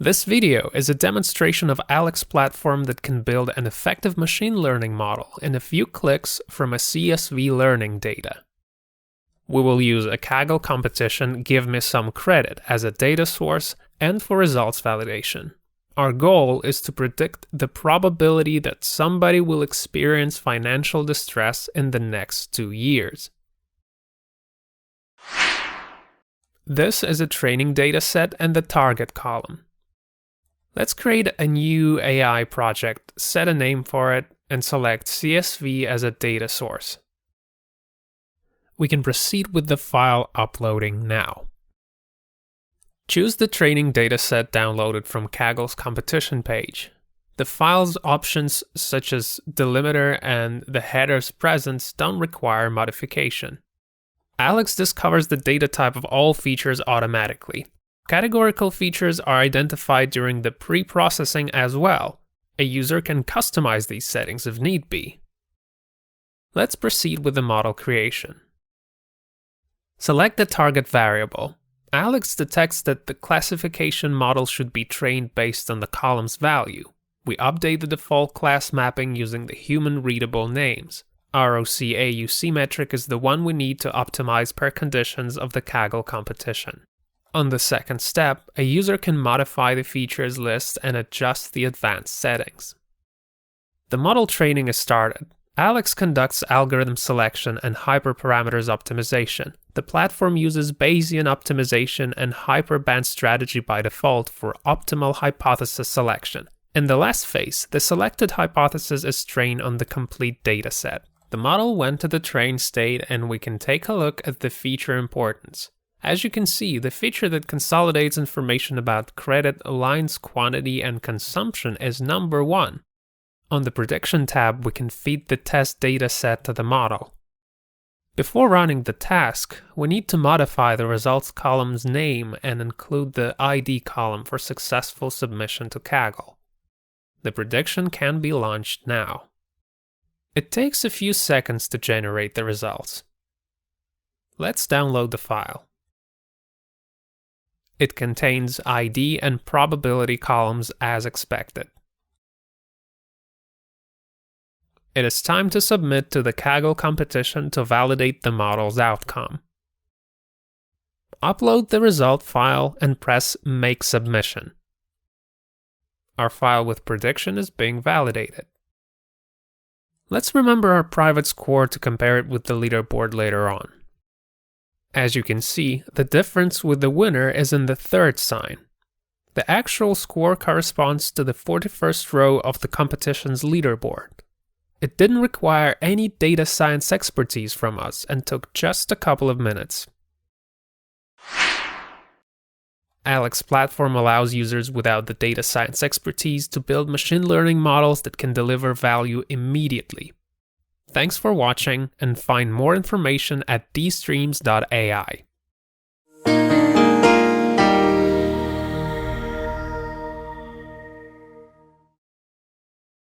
This video is a demonstration of Alex platform that can build an effective machine learning model in a few clicks from a CSV learning data. We will use a Kaggle competition Give Me Some Credit as a data source and for results validation. Our goal is to predict the probability that somebody will experience financial distress in the next 2 years. This is a training data set and the target column. Let's create a new AI project, set a name for it, and select CSV as a data source. We can proceed with the file uploading now. Choose the training dataset downloaded from Kaggle's competition page. The file's options such as delimiter and the header's presence don't require modification. Alex discovers the data type of all features automatically. Categorical features are identified during the pre-processing as well. A user can customize these settings if need be. Let's proceed with the model creation. Select the target variable. Alex detects that the classification model should be trained based on the column's value. We update the default class mapping using the human readable names. ROC-AUC metric is the one we need to optimize per conditions of the Kaggle competition. On the second step, a user can modify the features list and adjust the advanced settings. The model training is started. Alex conducts algorithm selection and hyperparameters optimization. The platform uses Bayesian optimization and hyperband strategy by default for optimal hypothesis selection. In the last phase, the selected hypothesis is trained on the complete dataset. The model went to the train state and we can take a look at the feature importance. As you can see, the feature that consolidates information about credit, aligns quantity, and consumption is number 1. On the Prediction tab, we can feed the test data set to the model. Before running the task, we need to modify the results column's name and include the ID column for successful submission to Kaggle. The prediction can be launched now. It takes a few seconds to generate the results. Let's download the file. It contains ID and probability columns as expected. It is time to submit to the Kaggle competition to validate the model's outcome. Upload the result file and press Make Submission. Our file with prediction is being validated. Let's remember our private score to compare it with the leaderboard later on. As you can see, the difference with the winner is in the third sign. The actual score corresponds to the 41st row of the competition's leaderboard. It didn't require any data science expertise from us and took just a couple of minutes. Alex platform allows users without the data science expertise to build machine learning models that can deliver value immediately. Thanks for watching, and find more information at dstreams.ai.